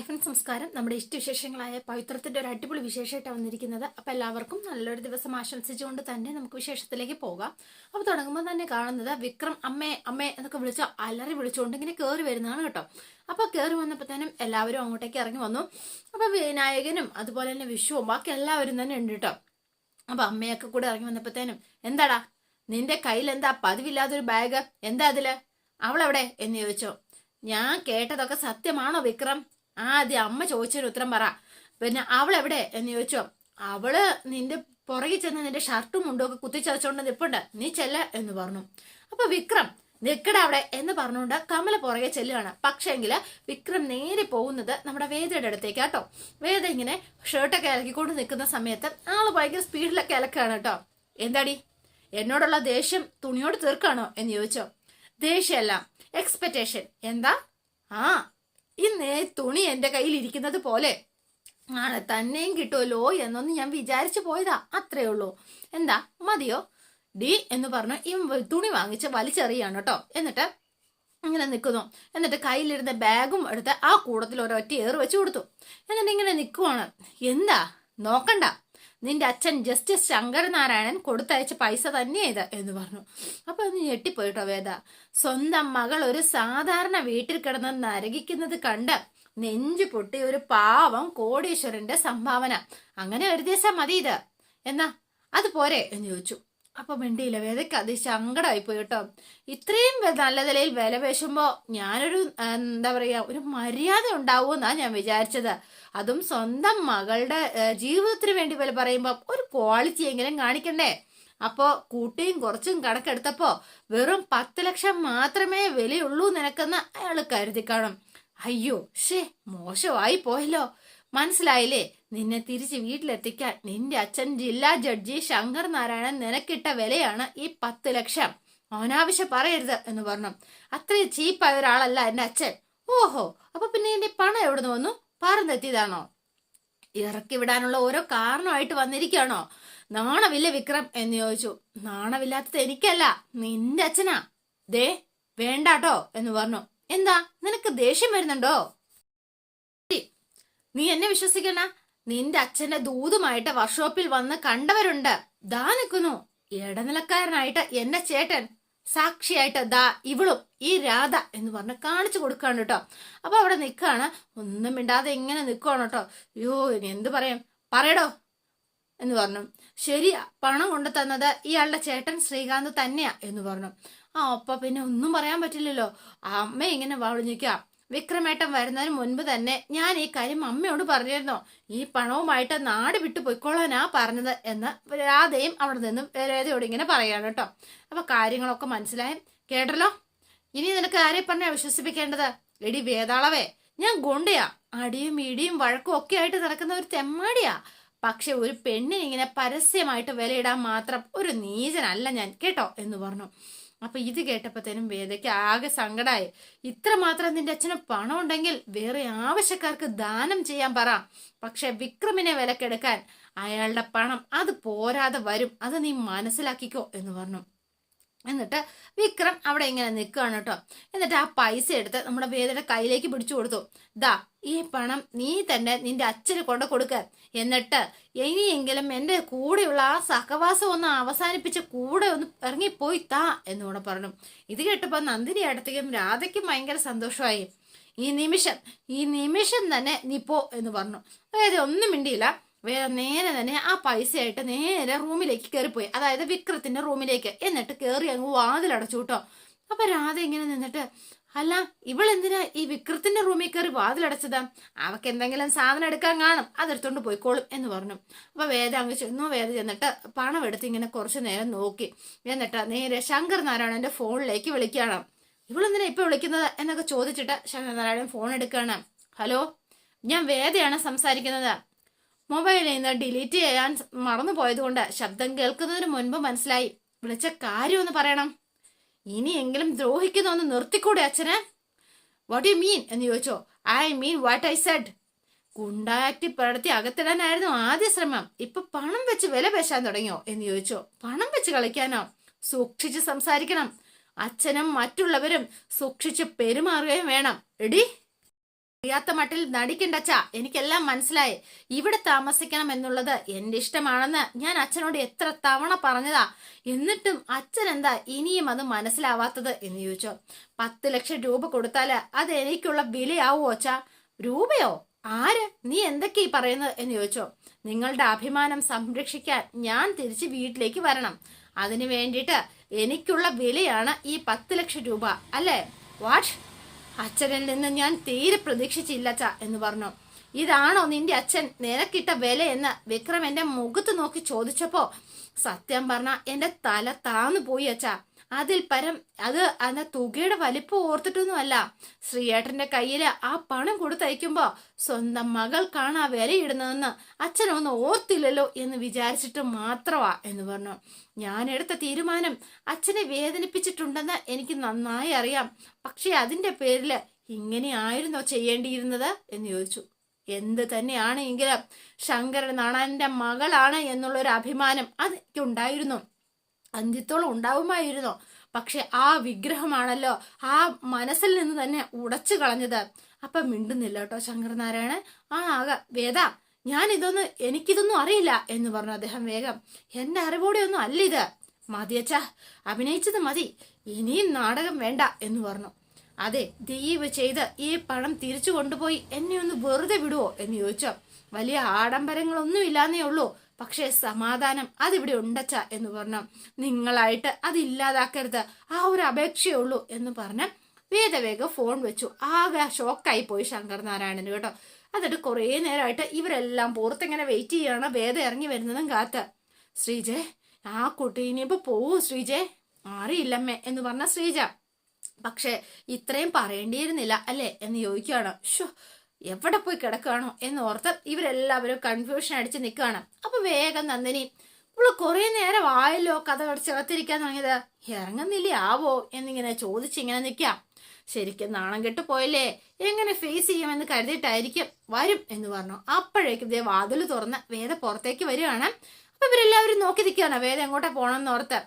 Hi friends, നമസ്കാരം. നമ്മുടെ ഇഷ്ടവിശേഷങ്ങളായ പവിത്രത്തിന്റെ ഒരു അടിപൊളി വിശേഷമായിട്ടാണ് വന്നിരിക്കുന്നത്. അപ്പൊ എല്ലാവർക്കും നല്ലൊരു ദിവസം ആശംസിച്ചുകൊണ്ട് തന്നെ നമുക്ക് വിശേഷത്തിലേക്ക് പോകാം. അപ്പൊ തുടങ്ങുമ്പോൾ തന്നെ കാണുന്നത് വിക്രം അമ്മേ അമ്മേ എന്നൊക്കെ വിളിച്ചോ അലറി വിളിച്ചുകൊണ്ട് ഇങ്ങനെ കയറി വരുന്നതാണ് കേട്ടോ. അപ്പൊ കയറി വന്നപ്പോഴത്തേനും എല്ലാവരും അങ്ങോട്ടേക്ക് ഇറങ്ങി വന്നു. അപ്പൊ വിനായകനും അതുപോലെ തന്നെ വിഷുവും ബാക്കി എല്ലാവരും തന്നെ ഉണ്ട് കേട്ടോ. അപ്പൊ അമ്മയൊക്കെ കൂടെ ഇറങ്ങി വന്നപ്പോഴത്തേനും, എന്താടാ നിന്റെ കയ്യിൽ എന്താ പതിവില്ലാത്തൊരു ബാഗ്, എന്താ അതില്, അവളെവിടെ എന്ന് ചോദിച്ചോ. ഞാൻ കേട്ടതൊക്കെ സത്യമാണോ വിക്രം? ആദ്യം അമ്മ ചോദിച്ചൊരു ഉത്തരം പറ. പിന്നെ അവളെവിടെ എന്ന് ചോദിച്ചോ. അവള് നിന്റെ പുറകിൽ ചെന്ന് നിന്റെ ഷർട്ടും മുണ്ടും ഒക്കെ കുത്തിച്ചതച്ചോണ്ട് നിപ്പുണ്ട്, നീ ചെല്ല എന്ന് പറഞ്ഞു. അപ്പൊ വിക്രം നിക്കട അവിടെ എന്ന് പറഞ്ഞുകൊണ്ട് കമല പുറകെ ചെല്ലുകയാണ്. പക്ഷേങ്കില് വിക്രം നേരെ പോകുന്നത് നമ്മുടെ വേദയുടെ അടുത്തേക്ക് കേട്ടോ. വേദ ഇങ്ങനെ ഷർട്ടൊക്കെ ഇലക്കിക്കൊണ്ട് നിൽക്കുന്ന സമയത്ത് ആള് ഭയങ്കര സ്പീഡിലൊക്കെ ഇലക്കാണ് കേട്ടോ. എന്താടി എന്നോടുള്ള ദേഷ്യം തുണിയോട് തീർക്കാണോ എന്ന് ചോദിച്ചോ. ദേഷ്യമല്ല, എക്സ്പെക്ടേഷൻ. എന്താ? ആ ഇന്നേ തുണി എന്റെ കയ്യിൽ ഇരിക്കുന്നത് പോലെ ആണ്, തന്നെയും കിട്ടുമല്ലോ എന്നൊന്ന് ഞാൻ വിചാരിച്ചു പോയതാ, അത്രേ ഉള്ളൂ. എന്താ മതിയോ? ഡി എന്ന് പറഞ്ഞു ഈ തുണി വാങ്ങിച്ച് വലിച്ചെറിയാണ് കേട്ടോ. എന്നിട്ട് ഇങ്ങനെ നിൽക്കുന്നു. എന്നിട്ട് കയ്യിലിരുന്ന ബാഗും എടുത്ത് ആ കൂടത്തിൽ ഒരൊറ്റ ഏറ് വെച്ച് കൊടുത്തു. എന്നിട്ട് ഇങ്ങനെ നിൽക്കുവാണ്. എന്താ നോക്കണ്ട, നിന്റെ അച്ഛൻ ജസ്റ്റിസ് ശങ്കരനാരായണൻ കൊടുത്തയച്ച പൈസ തന്നെയാ ഇത് എന്ന് പറഞ്ഞു. അപ്പൊ ഒന്ന് ഞെട്ടിപ്പോയിട്ടോ വേദ. സ്വന്തം മകൾ ഒരു സാധാരണ വീട്ടിൽ കിടന്ന് നരകിക്കുന്നത് കണ്ട് നെഞ്ചു പൊട്ടി ഒരു പാവം കോടീശ്വരന്റെ സംഭാവന, അങ്ങനെ ഒരു ദിവസം മതി ഇത് എന്നാ അത് പോരെ എന്ന് ചോദിച്ചു. അപ്പൊ മിണ്ടിയില്ല. വേദയ്ക്ക് അത് സങ്കടമായി പോയി കേട്ടോ. ഇത്രയും നല്ല നിലയിൽ വില പേശുമ്പോ ഞാനൊരു എന്താ പറയാ ഒരു മര്യാദ ഉണ്ടാവുമെന്നാ ഞാൻ വിചാരിച്ചത്. അതും സ്വന്തം മകളുടെ ജീവിതത്തിന് വേണ്ടി വില പറയുമ്പോ ഒരു ക്വാളിറ്റി എങ്കിലും കാണിക്കണ്ടേ. അപ്പോ കൂട്ടിയും കുറച്ചും കണക്കെടുത്തപ്പോ വെറും 10 ലക്ഷം മാത്രമേ വിലയുള്ളൂ നിനക്കെന്ന് അയാള് കരുതി കാണും. അയ്യോ മോശമായി പോയല്ലോ. മനസ്സിലായില്ലേ? നിന്നെ തിരിച്ച് വീട്ടിലെത്തിക്കാൻ നിന്റെ അച്ഛൻ ജില്ലാ ജഡ്ജി ശങ്കർ നാരായണൻ നിനക്കിട്ട വിലയാണ് ഈ 10 ലക്ഷം. അനാവശ്യം പറയരുത് എന്ന് പറഞ്ഞു. അത്രയും ചീപ്പായ ഒരാളല്ല എന്റെ അച്ഛൻ. ഓഹോ, അപ്പൊ പിന്നെ എന്റെ പണം എവിടുന്ന് വന്നു? പറന്നെത്തിയതാണോ? ഇറക്കി വിടാനുള്ള ഓരോ കാരണമായിട്ട് വന്നിരിക്കുകയാണോ? നാണമില്ല വിക്രം എന്ന് ചോദിച്ചു. നാണമില്ലാത്തത് എനിക്കല്ല, നിന്റെ അച്ഛനാ. ദേ വേണ്ടാട്ടോ എന്ന് പറഞ്ഞു. എന്താ നിനക്ക് ദേഷ്യം വരുന്നുണ്ടോ? നീ എന്നെ വിശ്വസിക്കണ? നിന്റെ അച്ഛന്റെ ദൂതുമായിട്ട് വർക്ക്ഷോപ്പിൽ വന്ന് കണ്ടവരുണ്ട്. ദാ നിൽക്കുന്നു ഇടനിലക്കാരനായിട്ട് എന്റെ ചേട്ടൻ, സാക്ഷിയായിട്ട് ദാ ഇവളും ഈ രാധ എന്ന് പറഞ്ഞ് കാണിച്ചു കൊടുക്കാണ് കേട്ടോ. അപ്പൊ അവിടെ നിൽക്കാണ്, ഒന്നും മിണ്ടാതെ ഇങ്ങനെ നിൽക്കുവാണ് കേട്ടോ. അയ്യോ ഇനി എന്ത് പറയാം, പറയടോ എന്ന് പറഞ്ഞു. ശരിയാ, പണം കൊണ്ടു തന്നത് ഇയാളുടെ ചേട്ടൻ ശ്രീകാന്ത് തന്നെയാ എന്ന് പറഞ്ഞു. അപ്പൊ പിന്നെ ഒന്നും പറയാൻ പറ്റില്ലല്ലോ. അമ്മ ഇങ്ങനെ വാളിഞ്ഞിക്ക. വിക്രമേട്ടൻ വരുന്നതിന് മുൻപ് തന്നെ ഞാൻ ഈ കാര്യം അമ്മയോട് പറഞ്ഞിരുന്നോ, ഈ പണവുമായിട്ട് നാട് വിട്ടു പൊയ്ക്കോളാനാ പറഞ്ഞത് എന്ന് രാധയും അവിടെ നിന്നും വേദയോട് ഇങ്ങനെ പറയാണ് കേട്ടോ. അപ്പൊ കാര്യങ്ങളൊക്കെ മനസ്സിലായി കേട്ടല്ലോ. ഇനി നിനക്ക് ആരെ പറഞ്ഞാ വിശ്വസിപ്പിക്കേണ്ടത്? എടി വേതാളവേ, ഞാൻ ഗുണ്ടയാ, അടിയും ഇടിയും വഴക്കും ഒക്കെ ആയിട്ട് നടക്കുന്ന ഒരു തെമ്മാടിയാ. പക്ഷെ ഒരു പെണ്ണിന് ഇങ്ങനെ പരസ്യമായിട്ട് വിലയിടാൻ മാത്രം ഒരു നീചനല്ല ഞാൻ കേട്ടോ എന്ന് പറഞ്ഞു. അപ്പൊ ഇത് കേട്ടപ്പോഴത്തേനും വേദയ്ക്ക് ആകെ സങ്കടമായി. ഇത്രമാത്രം നിന്റെ അച്ഛന് പണം ഉണ്ടെങ്കിൽ വേറെ ആവശ്യക്കാർക്ക് ദാനം ചെയ്യാൻ പറ. പക്ഷെ വിക്രമിനെ വിലക്കെടുക്കാൻ അയാളുടെ പണം അത് പോരാതെ വരും, അത് നീ മനസ്സിലാക്കിക്കോ എന്ന് പറഞ്ഞു. എന്നിട്ട് വിക്രം അവിടെ ഇങ്ങനെ നിൽക്കുകയാണ് കേട്ടോ. എന്നിട്ട് ആ പൈസ എടുത്ത് നമ്മുടെ വേദയുടെ കയ്യിലേക്ക് പിടിച്ചു കൊടുത്തു. ദാ ഈ പണം നീ തന്നെ നിന്റെ അച്ഛന് കൊണ്ട് കൊടുക്ക. എന്നിട്ട് ഇനിയെങ്കിലും എന്റെ കൂടെയുള്ള ആ സഹവാസം ഒന്ന് അവസാനിപ്പിച്ച് കൂടെ ഒന്ന് ഇറങ്ങിപ്പോയി താ എന്നുകൂടെ പറഞ്ഞു. ഇത് കേട്ടപ്പോ നന്ദിനി അടുത്തേക്കും രാധയ്ക്കും ഭയങ്കര സന്തോഷമായി. ഈ നിമിഷം തന്നെ നീ പോ എന്ന് പറഞ്ഞു. വേദ ഒന്നും മിണ്ടിയില്ല. വേറെ നേരെ തന്നെ ആ പൈസയായിട്ട് നേരെ റൂമിലേക്ക് കയറിപ്പോയി, അതായത് വിക്രത്തിന്റെ റൂമിലേക്ക്. എന്നിട്ട് കയറി അങ്ങ് വാതിലടച്ചു കേട്ടോ. അപ്പൊ രാധ ഇങ്ങനെ നിന്നിട്ട്, അല്ല ഇവളെന്തിനാ ഈ വിക്രത്തിന്റെ റൂമിൽ കയറി വാതിലടച്ചത്? അവക്ക് എന്തെങ്കിലും സാധനം എടുക്കാൻ കാണും, അതെടുത്തോണ്ട് പോയിക്കോളും എന്ന് പറഞ്ഞു. അപ്പൊ വേദ അങ്ങ് ചെന്നു. വേദ ചെന്നിട്ട് പണം എടുത്ത് ഇങ്ങനെ കുറച്ചു നേരം നോക്കി. എന്നിട്ട് നേരെ ശങ്കർ നാരായണന്റെ ഫോണിലേക്ക് വിളിക്കുകയാണ്. ഇവളെന്തിനാ ഇപ്പൊ വിളിക്കുന്നത് എന്നൊക്കെ ചോദിച്ചിട്ട് ശങ്കർ നാരായണൻ ഫോൺ എടുക്കുകയാണ്. ഹലോ, ഞാൻ വേദയാണ് സംസാരിക്കുന്നത്. മൊബൈലിൽ നിന്ന് ഡിലീറ്റ് ചെയ്യാൻ മറന്നു പോയതുകൊണ്ട് ശബ്ദം കേൾക്കുന്നതിന് മുൻപ് മനസ്സിലായി. വിളിച്ച കാര്യം ഒന്ന് പറയണം. ഇനിയെങ്കിലും ദ്രോഹിക്കുന്നൊന്ന് നിർത്തിക്കൂടെ അച്ഛന്? വാട്ട് യു മീൻ എന്ന് ചോദിച്ചോ. I mean what I said. ഗുണ്ടാക്ടി പടർത്തി അകത്തിടാനായിരുന്നു ആദ്യ ശ്രമം. ഇപ്പൊ പണം വെച്ച് വില പേശാൻ തുടങ്ങിയോ എന്ന് ചോദിച്ചോ. പണം വെച്ച് കളിക്കാനോ? സൂക്ഷിച്ച് സംസാരിക്കണം. അച്ഛനും മറ്റുള്ളവരും സൂക്ഷിച്ച് പെരുമാറുകയും വേണം. എടി അറിയാത്ത മട്ടിൽ നടിക്കണ്ടച്ചാ, എനിക്കെല്ലാം മനസ്സിലായി. ഇവിടെ താമസിക്കണം എന്നുള്ളത് എന്റെ ഇഷ്ടമാണെന്ന് ഞാൻ അച്ഛനോട് എത്ര തവണ പറഞ്ഞതാ. എന്നിട്ടും അച്ഛൻ എന്താ ഇനിയും അത് മനസ്സിലാവാത്തത് എന്ന് ചോദിച്ചോ. 10 ലക്ഷം രൂപ കൊടുത്താല് അത് എനിക്കുള്ള വിലയാവോ അച്ഛാ? രൂപയോ? ആര്? നീ എന്തൊക്കെയാ ഈ പറയുന്നത് എന്ന് ചോദിച്ചോ. നിങ്ങളുടെ അഭിമാനം സംരക്ഷിക്കാൻ ഞാൻ തിരിച്ച് വീട്ടിലേക്ക് വരണം. അതിനു വേണ്ടിയിട്ട് എനിക്കുള്ള വിലയാണ് ഈ 10 ലക്ഷം രൂപ അല്ലേ? വാട്ട്? അച്ഛനിൽ നിന്ന് ഞാൻ തീരെ പ്രതീക്ഷിച്ചില്ലച്ച എന്ന് പറഞ്ഞു. ഇതാണോ നിന്റെ അച്ഛൻ നിനക്കിട്ട വില എന്ന് വിക്രം എന്റെ മുഖത്ത് നോക്കി ചോദിച്ചപ്പോ സത്യം പറഞ്ഞ എന്റെ തല താന്നു പോയി അച്ഛാ. അതിൽ പരം അത് തുകയുടെ വലിപ്പം ഓർത്തിട്ടൊന്നുമല്ല. ശ്രീയേട്ടന്റെ കയ്യില് ആ പണം കൊടുത്തയക്കുമ്പോ സ്വന്തം മകൾക്കാണ് ആ വിലയിടുന്നതെന്ന് അച്ഛനൊന്നും ഓർത്തില്ലല്ലോ എന്ന് വിചാരിച്ചിട്ട് മാത്രമാ എന്ന് പറഞ്ഞു. ഞാൻ എടുത്ത തീരുമാനം അച്ഛനെ വേദനിപ്പിച്ചിട്ടുണ്ടെന്ന് എനിക്ക് നന്നായി അറിയാം. പക്ഷെ അതിന്റെ പേരില് ഇങ്ങനെയായിരുന്നോ ചെയ്യേണ്ടിയിരുന്നത് എന്ന് ചോദിച്ചു. എന്ത് തന്നെയാണെങ്കിലും ശങ്കരൻ നാണന്റെ മകളാണ് എന്നുള്ളൊരു അഭിമാനം അതെനിക്കുണ്ടായിരുന്നു. അന്ത്യത്തോളം ഉണ്ടാവുമായിരുന്നോ? പക്ഷെ ആ വിഗ്രഹമാണല്ലോ ആ മനസ്സിൽ നിന്ന് തന്നെ ഉടച്ചു കളഞ്ഞത്. അപ്പൊ മിണ്ടുന്നില്ല കേട്ടോ ശങ്കരനാരായണൻ. വേദ, എനിക്കിതൊന്നും അറിയില്ല എന്ന് പറഞ്ഞു അദ്ദേഹം വേഗം. എന്റെ അറിവോടെ ഒന്നും അല്ല ഇത്. മതിയച്ചാ, അഭിനയിച്ചത് മതി, ഇനിയും നാടകം വേണ്ട എന്ന് പറഞ്ഞു. അതെ, ദയവ് ചെയ്ത് ഈ പണം തിരിച്ചു കൊണ്ടുപോയി എന്നെ ഒന്ന് വെറുതെ വിടുവോ എന്ന് ചോദിച്ചോ. വലിയ ആഡംബരങ്ങളൊന്നും ഇല്ലാന്നേ ഉള്ളൂ, പക്ഷേ സമാധാനം അതിവിടെ ഉണ്ടച്ച എന്ന് പറഞ്ഞു. നിങ്ങളായിട്ട് അതില്ലാതാക്കരുത്, ആ ഒരു അപേക്ഷയേ ഉള്ളൂ എന്ന് പറഞ്ഞ് വേഗം ഫോൺ വെച്ചു. ആകെ ഷോക്കായി പോയി ശങ്കരനാരായണന് കേട്ടോ. എന്നിട്ട് കുറേ നേരമായിട്ട് ഇവരെല്ലാം പുറത്തിങ്ങനെ വെയിറ്റ് ചെയ്യാണ്, വേദ ഇറങ്ങി വരുന്നതും കാത്ത്. ശ്രീജെ, ആ കുട്ടി ഇനിയിപ്പോ പോവൂ ശ്രീജെ? അറിയില്ലമ്മേ എന്ന് പറഞ്ഞ ശ്രീജ. പക്ഷെ ഇത്രയും പറയേണ്ടിയിരുന്നില്ല അല്ലേ എന്ന് ചോദിക്കുകയാണ്. ഷോ, എവിടെ പോയി കിടക്കുകയാണോ എന്നോർത്ത് ഇവരെല്ലാവരും കൺഫ്യൂഷൻ അടിച്ച് നിൽക്കുകയാണ്. അപ്പൊ വേഗം നന്ദിനി, ഇവള് കുറെ നേരം ആയല്ലോ കഥ കടച്ചകത്തിരിക്കാൻ തുടങ്ങിയത്, ഇറങ്ങുന്നില്ലേ ആവോ എന്നിങ്ങനെ ചോദിച്ചിങ്ങനെ നിൽക്കാം. ശരിക്കും നാണം കെട്ടു പോയല്ലേ, എങ്ങനെ ഫേസ് ചെയ്യുമെന്ന് കരുതിയിട്ടായിരിക്കും വരും എന്ന് പറഞ്ഞു. അപ്പോഴേക്കും ഇതേ വാതിൽ തുറന്ന് വേദ പുറത്തേക്ക് വരികയാണ്. അപ്പൊ ഇവരെല്ലാവരും നോക്കി നിൽക്കുകയാണ് വേദ എങ്ങോട്ടാ പോണെന്ന് ഓർത്ത്.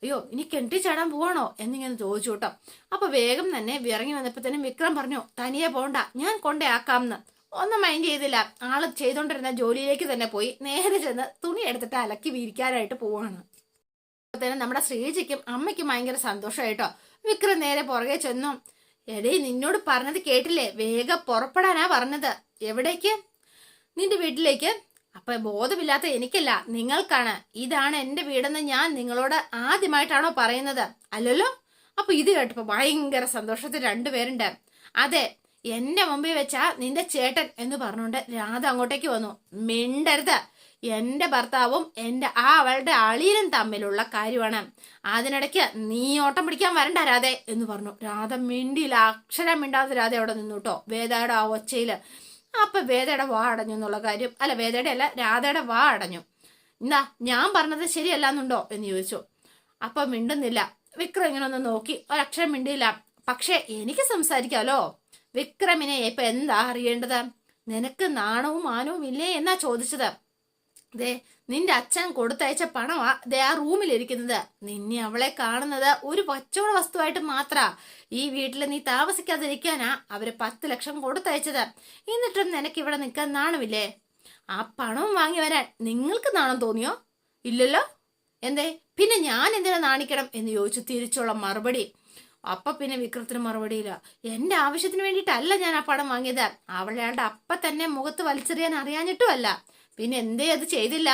അയ്യോ, ഇനി കെട്ടി ചാടാൻ പോവാണോ എന്നിങ്ങനെ ചോദിച്ചു കേട്ടോ. അപ്പൊ വേഗം തന്നെ ഇറങ്ങി വന്നപ്പോഴത്തേനും വിക്രം പറഞ്ഞു, തനിയെ പോണ്ട, ഞാൻ കൊണ്ടേ ആക്കാമെന്ന്. ഒന്നും മൈൻഡ് ചെയ്തില്ല. ആള് ചെയ്തോണ്ടിരുന്ന ജോലിയിലേക്ക് തന്നെ പോയി നേരെ ചെന്ന് തുണി എടുത്തിട്ട് അലക്കി വിരിക്കാനായിട്ട് പോവാണ്. അപ്പോഴത്തേനും നമ്മുടെ ശ്രീജിക്കും അമ്മയ്ക്കും ഭയങ്കര സന്തോഷമായിട്ടോ. വിക്രം നേരെ പുറകെ ചെന്നു. എടേ, നിന്നോട് പറഞ്ഞത് കേട്ടില്ലേ, വേഗം പുറപ്പെടാനാ പറഞ്ഞത്. എവിടേക്ക്? നിന്റെ വീട്ടിലേക്ക്. അപ്പൊ ബോധമില്ലാത്ത എനിക്കല്ല, നിങ്ങൾക്കാണ്. ഇതാണ് എന്റെ വീടെന്ന് ഞാൻ നിങ്ങളോട് ആദ്യമായിട്ടാണോ പറയുന്നത്? അല്ലല്ലോ. അപ്പൊ ഇത് കേട്ടപ്പോ ഭയങ്കര സന്തോഷത്തിൽ രണ്ടുപേരുണ്ട്. അതെ, എന്റെ മുമ്പിൽ വെച്ചാ നിന്റെ ചേട്ടൻ എന്ന് പറഞ്ഞുകൊണ്ട് രാധ അങ്ങോട്ടേക്ക് വന്നു. മിണ്ടരുത്, എന്റെ ഭർത്താവും അവളുടെ അളിയനും തമ്മിലുള്ള കാര്യമാണ്. അതിനിടയ്ക്ക് നീ ഓട്ടം പിടിക്കാൻ വരണ്ട രാധേ എന്ന് പറഞ്ഞു. രാധ മിണ്ടിയില്ല, അക്ഷരം മിണ്ടാതെ രാധ അവിടെ നിന്നു കേട്ടോ വേദയുടെ ആ ഒച്ചയില്. അപ്പൊ വേദയുടെ വാ അടഞ്ഞു എന്നുള്ള കാര്യം, അല്ല വേദയുടെ അല്ല രാധയുടെ വാ അടഞ്ഞു. എന്താ ഞാൻ പറഞ്ഞത് ശരിയല്ലാന്നുണ്ടോ എന്ന് ചോദിച്ചു. അപ്പൊ മിണ്ടുന്നില്ല. വിക്രം ഇങ്ങനെ ഒന്ന് നോക്കി, ഒരക്ഷരം മിണ്ടിയില്ല. പക്ഷെ എനിക്ക് സംസാരിക്കാലോ. വിക്രമിനെ ഇപ്പൊ എന്താ അറിയേണ്ടത്? നിനക്ക് നാണവും മാനവും ഇല്ലേ എന്നാ ചോദിച്ചത്. ദേ, നിന്റെ അച്ഛൻ കൊടുത്തയച്ച പണമാ ദേ ആ റൂമിലിരിക്കുന്നത്. നിന്നെ അവളെ കാണുന്നത് ഒരു കച്ചവട വസ്തുവായിട്ട് മാത്രാ. ഈ വീട്ടിൽ നീ താമസിക്കാതിരിക്കാനാ അവര് 10 ലക്ഷം കൊടുത്തയച്ചത്. എന്നിട്ടും നിനക്ക് ഇവിടെ നിൽക്കാൻ നാണമില്ലേ? ആ പണവും വാങ്ങി വരാൻ നിങ്ങൾക്ക് നാണം തോന്നിയോ? ഇല്ലല്ലോ. എന്തേ പിന്നെ ഞാൻ എന്തിനാ നാണിക്കണം എന്ന് ചോദിച്ചു തിരിച്ചുള്ള മറുപടി. അപ്പൊ പിന്നെ വിക്രത്തിന് മറുപടിയില്ല. എന്റെ ആവശ്യത്തിന് വേണ്ടിയിട്ടല്ല ഞാൻ ആ പണം വാങ്ങിയത്. അവളുടെ അപ്പ തന്നെ മുഖത്ത് വലിച്ചെറിയാൻ അറിയാഞ്ഞിട്ടുമല്ല. പിന്നെ എന്തേ അത് ചെയ്തില്ല?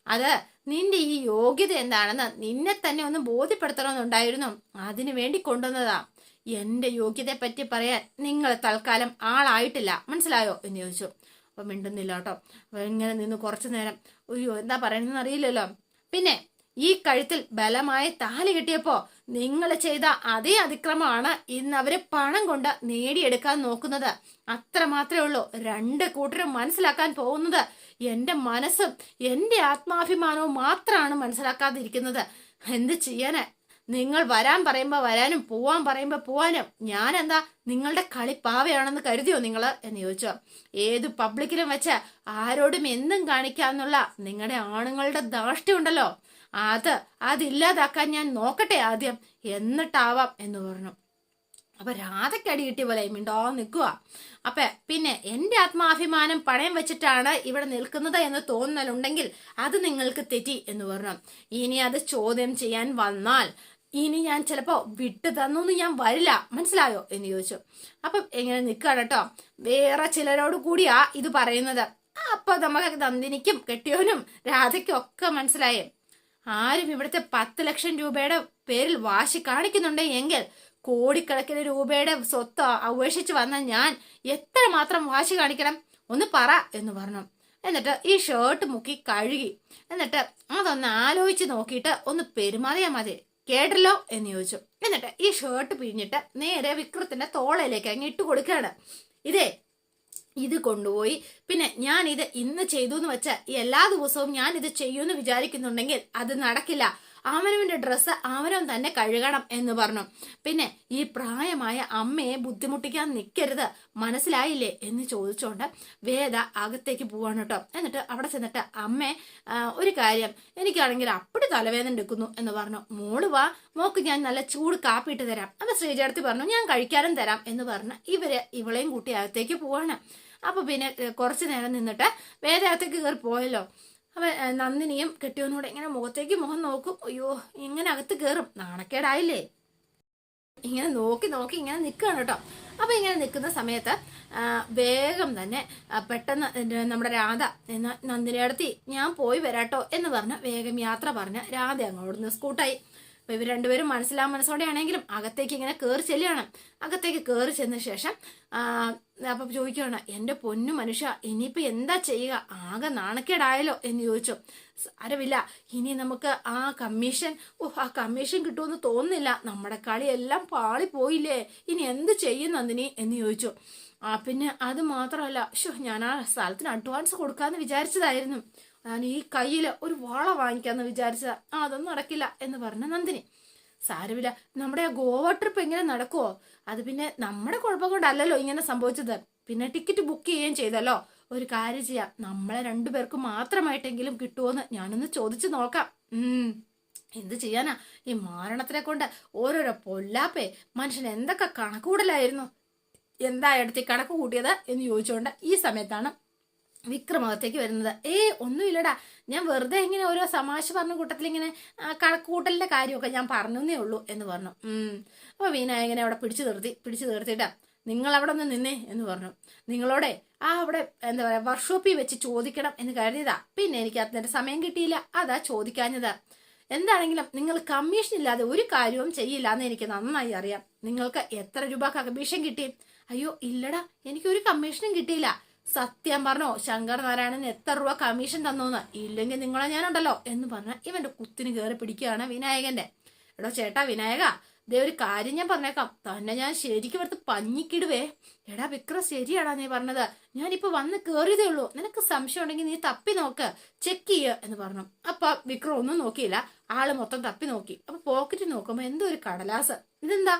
അത് നിന്റെ ഈ യോഗ്യത എന്താണെന്ന് നിന്നെ തന്നെ ഒന്ന് ബോധ്യപ്പെടുത്തണമെന്നുണ്ടായിരുന്നു. അതിനു വേണ്ടി കൊണ്ടുവന്നതാ. എന്റെ യോഗ്യതയെ പറ്റി പറയാൻ നിങ്ങൾ തൽക്കാലം ആളായിട്ടില്ല, മനസ്സിലായോ എന്ന് ചോദിച്ചു. അപ്പൊ മിണ്ടുന്നില്ല കേട്ടോ. ഇങ്ങനെ നിന്ന് കുറച്ചു നേരം. അയ്യോ, എന്താ പറയുന്നതെന്ന് അറിയില്ലല്ലോ. പിന്നെ ഈ കഴുത്തിൽ ബലമായ താലി കെട്ടിയപ്പോ നിങ്ങൾ ചെയ്ത അതേ അതിക്രമമാണ് ഇന്ന് അവര് പണം കൊണ്ട് നേടിയെടുക്കാൻ നോക്കുന്നത്. അത്ര മാത്രമേ ഉള്ളൂ. രണ്ട് കൂട്ടരും മനസ്സിലാക്കാൻ പോകുന്നത് എന്റെ മനസ്സും എന്റെ ആത്മാഭിമാനവും മാത്രമാണ് മനസ്സിലാക്കാതിരിക്കുന്നത്. എന്ത് ചെയ്യാന്? നിങ്ങൾ വരാൻ പറയുമ്പോ വരാനും പോവാൻ പറയുമ്പോ പോവാനും ഞാൻ എന്താ നിങ്ങളുടെ കളിപ്പാവയാണെന്ന് കരുതിയോ നിങ്ങള് എന്ന് ചോദിച്ചോ. ഏത് പബ്ലിക്കിലും വെച്ച് ആരോടും എന്തും കാണിക്കാന്നുള്ള നിങ്ങളുടെ ആണുങ്ങളുടെ ധാർഷ്ട്യം ഉണ്ടല്ലോ, അതില്ലാതാക്കാൻ ഞാൻ നോക്കട്ടെ ആദ്യം, എന്നിട്ടാവാം എന്ന് പറഞ്ഞു. അപ്പൊ രാധയ്ക്ക് അടി കിട്ടിയ പോലെ മിണ്ടോ നിൽക്കുക. അപ്പൊ പിന്നെ എന്റെ ആത്മാഭിമാനം പണയം വെച്ചിട്ടാണ് ഇവിടെ നിൽക്കുന്നത് എന്ന് തോന്നലുണ്ടെങ്കിൽ അത് നിങ്ങൾക്ക് തെറ്റി എന്ന് പറഞ്ഞു. ഇനി അത് ചോദ്യം ചെയ്യാൻ വന്നാൽ ഇനി ഞാൻ ചിലപ്പോ വിട്ടു തന്നൊന്നും ഞാൻ വരില്ല, മനസ്സിലായോ എന്ന് ചോദിച്ചു. അപ്പം എങ്ങനെ നിൽക്കുകയാണ് കേട്ടോ. വേറെ ചിലരോട് കൂടിയാ ഇത് പറയുന്നത്. അപ്പൊ നമുക്ക് നന്ദിനിക്കും കെട്ടിയോനും രാധയ്ക്കും ഒക്കെ മനസ്സിലായേ, ആരും ഇവിടുത്തെ 10 ലക്ഷം രൂപയുടെ പേരിൽ വാശി കാണിക്കുന്നുണ്ട് എങ്കിൽ കോടിക്കണക്കിന് രൂപയുടെ സ്വത്ത് അപേക്ഷിച്ച് വന്ന ഞാൻ എത്ര മാത്രം വാശി കാണിക്കണം, ഒന്ന് പറ എന്ന് പറഞ്ഞു. എന്നിട്ട് ഈ ഷർട്ട് മുക്കി കഴുകി, എന്നിട്ട് അതൊന്ന് ആലോചിച്ച് നോക്കിയിട്ട് ഒന്ന് പെരുമാറിയാൽ മതി, കേട്ടല്ലോ എന്ന് ചോദിച്ചു. എന്നിട്ട് ഈ ഷർട്ട് പിഴിഞ്ഞിട്ട് നേരെ വിക്രത്തിന്റെ തോളയിലേക്ക് അങ്ങ് ഇട്ട് കൊടുക്കുകയാണ്. ഇത് കൊണ്ടുപോയി പിന്നെ ഞാൻ ഇത് ഇന്ന് ചെയ്തു എന്ന് വെച്ച എല്ലാ ദിവസവും ഞാൻ ഇത് ചെയ്യുമെന്ന് വിചാരിക്കുന്നുണ്ടെങ്കിൽ അത് നടക്കില്ല. അവനവന്റെ ഡ്രസ്സ് അവനവൻ തന്നെ കഴുകണം എന്ന് പറഞ്ഞു. പിന്നെ ഈ പ്രായമായ അമ്മയെ ബുദ്ധിമുട്ടിക്കാൻ നിൽക്കരുത്, മനസ്സിലായില്ലേ എന്ന് ചോദിച്ചോണ്ട് വേദ അകത്തേക്ക് പോവാണ് കേട്ടോ. എന്നിട്ട് അവിടെ ചെന്നിട്ട് അമ്മേ, ഒരു കാര്യം, എനിക്കാണെങ്കിൽ അപ്പടി തലവേദന എടുക്കുന്നു എന്ന് പറഞ്ഞു. മോള് വാ, മോക്ക് ഞാൻ നല്ല ചൂട് കാപ്പിയിട്ട് തരാം. അപ്പൊ ശ്രീജേടത്തി പറഞ്ഞു ഞാൻ കഴിക്കാനും തരാം എന്ന് പറഞ്ഞ് ഇവളെയും കൂട്ടി അകത്തേക്ക് പോവാണ്. അപ്പൊ പിന്നെ കുറച്ചു നേരം നിന്നിട്ട് വേദ അകത്തേക്ക് കയറി പോയല്ലോ. അവ നന്ദിനിയും കെട്ടിയവനോട് ഇങ്ങനെ മുഖത്തേക്ക് മുഖം നോക്കും. അയ്യോ, ഇങ്ങനെ അകത്ത് കയറും, നാണക്കേടായില്ലേ. ഇങ്ങനെ നോക്കി നോക്കി ഇങ്ങനെ നിൽക്കുകയാണ് കേട്ടോ. അപ്പൊ ഇങ്ങനെ നിൽക്കുന്ന സമയത്ത് വേഗം തന്നെ പെട്ടെന്ന് നമ്മുടെ രാധ നന്ദിനിയടുത്തി ഞാൻ പോയി വരാട്ടോ എന്ന് പറഞ്ഞ് വേഗം യാത്ര പറഞ്ഞ് രാധ അങ്ങോട്ട് സ്കൂട്ടായി. അപ്പൊ ഇവർ രണ്ടുപേരും മനസ്സോടെ ആണെങ്കിലും അകത്തേക്ക് ഇങ്ങനെ കയറി ചെല്ലുകയാണ്. അകത്തേക്ക് കയറി ചെന്ന ശേഷം അപ്പൊ ചോദിക്കുകയാണ്, എന്റെ പൊന്നു മനുഷ്യ, ഇനിയിപ്പോ എന്താ ചെയ്യുക, ആകെ നാണക്കേടായല്ലോ എന്ന് ചോദിച്ചു. സാരമില്ല, ഇനി നമുക്ക് ആ കമ്മീഷൻ കിട്ടുമെന്ന് തോന്നുന്നില്ല, നമ്മുടെ കളിയെല്ലാം പാളിപ്പോയില്ലേ, ഇനി എന്ത് ചെയ്യും നന്ദിനി എന്ന് ചോദിച്ചു. പിന്നെ അത് മാത്രമല്ല, ഞാൻ ആ സ്ഥലത്തിന് അഡ്വാൻസ് കൊടുക്കാന്ന് വിചാരിച്ചതായിരുന്നു, ഞാൻ ഈ കയ്യിൽ ഒരു വള വാങ്ങിക്കാന്ന് വിചാരിച്ചതാ, അതൊന്നും നടക്കില്ല എന്ന് പറഞ്ഞ നന്ദിനി. സാരമില്ല, നമ്മുടെ ആ ഗോവ ട്രിപ്പ് എങ്ങനെ നടക്കുവോ, അത് പിന്നെ നമ്മുടെ കുഴപ്പം കൊണ്ടല്ലല്ലോ ഇങ്ങനെ സംഭവിച്ചത്, പിന്നെ ടിക്കറ്റ് ബുക്ക് ചെയ്യുകയും ചെയ്തല്ലോ, ഒരു കാര്യം ചെയ്യാം, നമ്മളെ രണ്ടുപേർക്ക് മാത്രമായിട്ടെങ്കിലും കിട്ടുമോന്ന് ഞാനൊന്ന് ചോദിച്ചു നോക്കാം. എന്ത് ചെയ്യാനാ, ഈ മാരണത്തിനെ കൊണ്ട് ഓരോരോ പൊല്ലാപ്പേ, മനുഷ്യൻ എന്തൊക്കെ കണക്കുകൂടലായിരുന്നു, എന്താ എടുത്തി കണക്ക് കൂട്ടിയത് എന്ന് ചോദിച്ചുകൊണ്ട് ഈ സമയത്താണ് വിക്രമകത്തേക്ക് വരുന്നത്. ഒന്നുമില്ലടാ, ഞാൻ വെറുതെ ഇങ്ങനെ ഓരോ തമാശ പറഞ്ഞ കൂട്ടത്തിൽ ഇങ്ങനെ കണക്കൂട്ടലിന്റെ കാര്യമൊക്കെ ഞാൻ പറഞ്ഞേ ഉള്ളൂ എന്ന് പറഞ്ഞു. അപ്പൊ വിനായകനെ അവിടെ പിടിച്ചു നിർത്തിയിട്ടാ നിങ്ങൾ അവിടെ ഒന്ന് നിന്നേ എന്ന് പറഞ്ഞു. നിങ്ങളോടെ അവിടെ എന്താ പറയാ വർക്ക്ഷോപ്പിൽ വെച്ച് ചോദിക്കണം എന്ന് കരുതിയതാ, പിന്നെ എനിക്ക് അതിന്റെ സമയം കിട്ടിയില്ല, അതാ ചോദിക്കാഞ്ഞതാ. എന്താണെങ്കിലും നിങ്ങൾ കമ്മീഷൻ ഇല്ലാതെ ഒരു കാര്യവും ചെയ്യില്ല എന്ന് എനിക്ക് നന്നായി അറിയാം. നിങ്ങൾക്ക് എത്ര രൂപ കമ്മീഷൻ കിട്ടി? അയ്യോ ഇല്ലടാ, എനിക്കൊരു കമ്മീഷനും കിട്ടിയില്ല. സത്യം പറഞ്ഞോ, ശങ്കർ നാരായണൻ എത്ര രൂപ കമ്മീഷൻ തന്നോന്ന്, ഇല്ലെങ്കിൽ നിങ്ങളെ ഞാനുണ്ടല്ലോ എന്ന് പറഞ്ഞ ഇവന്റെ കുത്തിന് കയറി പിടിക്കുകയാണ് വിനായകന്റെ. എടോ ചേട്ടാ വിനായക, ദേ ഒരു കാര്യം ഞാൻ പറഞ്ഞേക്കാം, തന്നെ ഞാൻ ശരിക്കും എടുത്ത് പഞ്ഞിക്കിടുവേ. എടാ വിക്രം, ശരിയാടാ നീ പറഞ്ഞത്, ഞാനിപ്പോ വന്ന് കേറിയതേ ഉള്ളൂ, നിനക്ക് സംശയം ഉണ്ടെങ്കിൽ നീ തപ്പി നോക്ക്, ചെക്ക് ചെയ്യ എന്ന് പറഞ്ഞു. അപ്പൊ വിക്രം ഒന്നും നോക്കിയില്ല, ആള് മൊത്തം തപ്പി നോക്കി. അപ്പൊ പോക്കറ്റ് നോക്കുമ്പോ എന്തോ ഒരു കടലാസ്, ഇതെന്താ?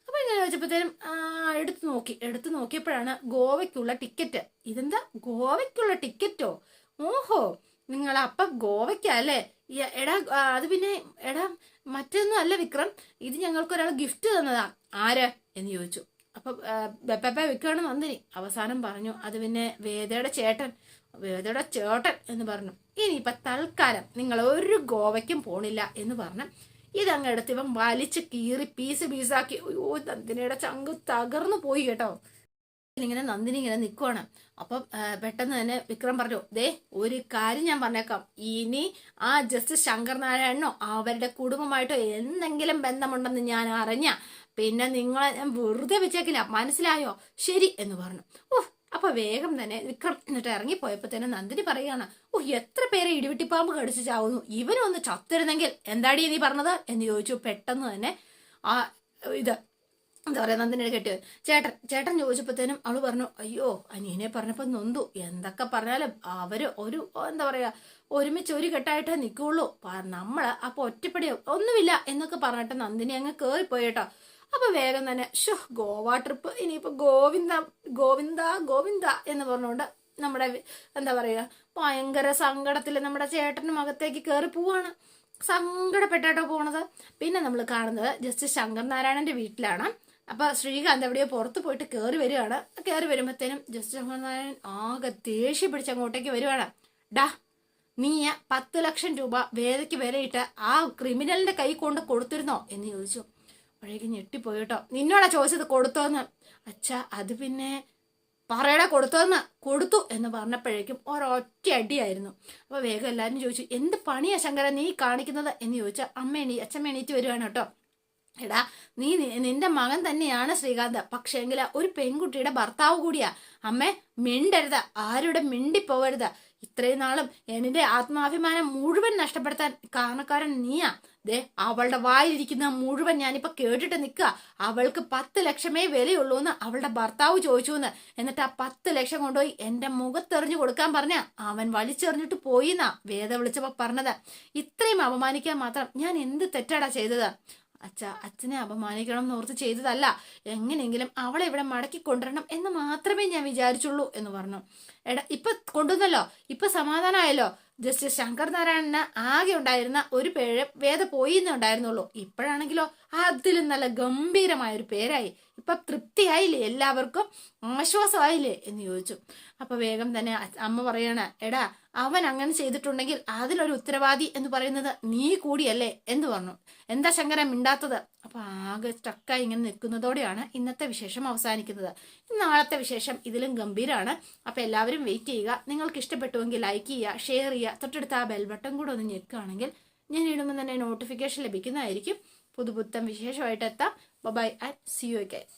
അപ്പൊ ഇങ്ങനെ വെച്ചപ്പോഴത്തേനും എടുത്തു നോക്കിയപ്പോഴാണ് ഗോവയ്ക്കുള്ള ടിക്കറ്റ്. ഇതെന്താ ഗോവയ്ക്കുള്ള ടിക്കറ്റോ? ഓഹോ, നിങ്ങൾ അപ്പൊ ഗോവയ്ക്കല്ലേ? എടാ അത് പിന്നെ എടാ മറ്റൊന്നും അല്ല വിക്രം, ഇത് ഞങ്ങൾക്കൊരാൾ ഗിഫ്റ്റ് തന്നതാ. ആര് എന്ന് ചോദിച്ചു. അപ്പൊ വിൽക്കുകയാണ് നന്ദിനി. അവസാനം പറഞ്ഞു അത് പിന്നെ വേദയുടെ ചേട്ടൻ എന്ന് പറഞ്ഞു. ഇനിയിപ്പൊ തൽക്കാലം നിങ്ങൾ ഒരു ഗോവയ്ക്കും പോണില്ല എന്ന് പറഞ്ഞു. ഇതങ്ങ് എടുത്ത് ഇവൻ വലിച്ച് കീറി പീസാക്കി. അയ്യോ, നന്ദിനിയുടെ ചങ്ക് തകർന്നു പോയി കേട്ടോ. ഇങ്ങനെ നന്ദിനി ഇങ്ങനെ നിൽക്കുവാണ്. അപ്പം പെട്ടെന്ന് തന്നെ വിക്രം പറഞ്ഞു, ദേ ഒരു കാര്യം ഞാൻ പറഞ്ഞേക്കാം, ഇനി ആ ജസ്റ്റിസ് ശങ്കർ നാരായണനോ അവരുടെ കുടുംബമായിട്ടോ എന്തെങ്കിലും ബന്ധമുണ്ടെന്ന് ഞാൻ അറിഞ്ഞ പിന്നെ നിങ്ങളെ ഞാൻ വെറുതെ വെച്ചേക്കില്ല, മനസ്സിലായോ? ശരി എന്ന് പറഞ്ഞു. അപ്പൊ വേഗം തന്നെ വിക്രം എന്നിട്ട് ഇറങ്ങിപ്പോയപ്പോ തന്നെ നന്ദിനി പറയുകയാണ്, എത്ര പേരെ ഇടിവിട്ടിപ്പാമ്പ് കടിച്ചു ചാവുന്നു, ഇവനൊന്ന് ചത്തിരുന്നെങ്കിൽ എന്താടി നീ പറഞ്ഞത് എന്ന് ചോദിച്ചു. പെട്ടെന്ന് തന്നെ ആ ഇത് എന്താ പറയാ നന്ദിനിയുടെ കെട്ടിയവൻ ചേട്ടൻ ചോദിച്ചപ്പോഴത്തേനും അവള് പറഞ്ഞു, അയ്യോ അനിയനെ പറഞ്ഞപ്പോ നൊന്തു, എന്തൊക്കെ പറഞ്ഞാലും അവര് ഒരു എന്താ പറയാ ഒരുമിച്ച് ഒരു കെട്ടായിട്ടേ നിൽക്കുള്ളൂ, നമ്മള് അപ്പൊ ഒറ്റപ്പടിയോ ഒന്നുമില്ല എന്നൊക്കെ പറഞ്ഞിട്ട് നന്ദിനി അങ്ങ് കേറിപ്പോയിട്ടോ. അപ്പൊ വേഗം തന്നെ ഗോവ ട്രിപ്പ് ഇനിയിപ്പോ ഗോവിന്ദ എന്ന് പറഞ്ഞുകൊണ്ട് നമ്മുടെ എന്താ പറയുക ഭയങ്കര സങ്കടത്തില് നമ്മുടെ ചേട്ടനും അകത്തേക്ക് കയറി പോവാണ്. സങ്കടപ്പെട്ടാട്ടോ പോണത്. പിന്നെ നമ്മൾ കാണുന്നത് ജസ്റ്റ് ശങ്കർ നാരായണന്റെ വീട്ടിലാണ്. അപ്പൊ ശ്രീകാന്ത് എവിടെയോ പുറത്ത് പോയിട്ട് കയറി വരികയാണ്. കയറി വരുമ്പോഴത്തേനും ജസ്റ്റിസ് ശങ്കരനാരായണൻ ആകെ ദേഷ്യം പിടിച്ച് അങ്ങോട്ടേക്ക് വരുവാണ്. ഡാ, നീ 10 ലക്ഷം രൂപ വേദയ്ക്ക് വിലയിട്ട് ആ ക്രിമിനലിന്റെ കൈ കൊണ്ട് കൊടുത്തിരുന്നോ എന്ന് ചോദിച്ചു. അപ്പോഴേക്കും ഞെട്ടിപ്പോയി കേട്ടോ. നിന്നോടാ ചോദിച്ചത് കൊടുത്തോന്ന്. അച്ഛാ, അത് പിന്നെ പറയടാ കൊടുത്തോന്ന്. കൊടുത്തു എന്ന് പറഞ്ഞപ്പോഴേക്കും ഒരൊറ്റ അടിയായിരുന്നു. അപ്പൊ വേഗം എല്ലാവരും ചോദിച്ചു, എന്ത് പണിയാ ശങ്കര നീ കാണിക്കുന്നത് എന്ന് ചോദിച്ചാൽ അച്ഛമ്മ എണീറ്റ് വരുവാണ് കേട്ടോ. എടാ, നിന്റെ മകൻ തന്നെയാണ് ശ്രീകാന്ത്, പക്ഷേങ്കിൽ ഒരു പെൺകുട്ടിയുടെ ഭർത്താവ് കൂടിയാ. അമ്മേ, മിണ്ടരുത്, ആരുടെ മിണ്ടിപ്പോവരുത്. ഇത്രയും നാളും എന്റെ ആത്മാഭിമാനം മുഴുവൻ നഷ്ടപ്പെടുത്താൻ കാരണക്കാരൻ നീയാ. ദേ, അവളുടെ വായിലിരിക്കുന്ന മുഴുവൻ ഞാനിപ്പോ കേട്ടിട്ട് നിൽക്കുക. അവൾക്ക് 10 ലക്ഷമേ വിലയുള്ളൂ എന്ന് അവളുടെ ഭർത്താവ് ചോദിച്ചു എന്ന്. എന്നിട്ട് ആ 10 ലക്ഷം കൊണ്ടുപോയി എന്റെ മുഖത്തെറിഞ്ഞു കൊടുക്കാൻ പറഞ്ഞ അവൻ വലിച്ചെറിഞ്ഞിട്ട് പോയിന്നാ വേദ വിളിച്ചപ്പോ പറഞ്ഞത്. ഇത്രയും അപമാനിക്കാൻ മാത്രം ഞാൻ എന്ത് തെറ്റാടാ ചെയ്തത്? അച്ഛനെ അപമാനിക്കണം എന്നോർത്ത് ചെയ്തതല്ല. എങ്ങനെയെങ്കിലും അവളെ ഇവിടെ മടക്കി കൊണ്ടുവരണം എന്ന് മാത്രമേ ഞാൻ വിചാരിച്ചുള്ളൂ എന്ന് പറഞ്ഞു. എടാ, ഇപ്പൊ കൊണ്ടുവന്നല്ലോ, ഇപ്പൊ സമാധാനമായല്ലോ. ജസ്റ്റിസ് ശങ്കർ നാരായണന് ആകെ ഉണ്ടായിരുന്ന ഒരു പേര് വേദ പോയി എന്നേ ഉണ്ടായിരുന്നുള്ളൂ. ഇപ്പോഴാണെങ്കിലോ അതിലും നല്ല ഗംഭീരമായ ഒരു പേരായി. ഇപ്പൊ തൃപ്തിയായില്ലേ, എല്ലാവർക്കും ആശ്വാസമായില്ലേ എന്ന് ചോദിച്ചു. അപ്പൊ വേഗം തന്നെ അമ്മ പറയാണ്, എടാ, അവൻ അങ്ങനെ ചെയ്തിട്ടുണ്ടെങ്കിൽ അതിലൊരു ഉത്തരവാദി എന്ന് പറയുന്നത് നീ കൂടിയല്ലേ എന്ന് പറഞ്ഞു. എന്താ ശങ്കരൻ മിണ്ടാത്തത്? അപ്പൊ ആകെ സ്റ്റക്കായി ഇങ്ങനെ നിൽക്കുന്നതോടെയാണ് ഇന്നത്തെ വിശേഷം അവസാനിക്കുന്നത്. നാളത്തെ വിശേഷം ഇതിലും ഗംഭീരമാണ്. അപ്പൊ എല്ലാവരും വെയിറ്റ് ചെയ്യുക. നിങ്ങൾക്ക് ഇഷ്ടപ്പെട്ടുവെങ്കിൽ ലൈക്ക് ചെയ്യുക, ഷെയർ ചെയ്യുക, തൊട്ടടുത്ത് ആ ബെൽ ബട്ടൺ കൂടെ ഒന്ന് ഞെക്കുകയാണെങ്കിൽ ഞാൻ ഇടുമ്പോൾ തന്നെ നോട്ടിഫിക്കേഷൻ ലഭിക്കുന്നതായിരിക്കും. പുതുപുത്തൻ വിശേഷമായിട്ട് എത്താം. Bye and see you again.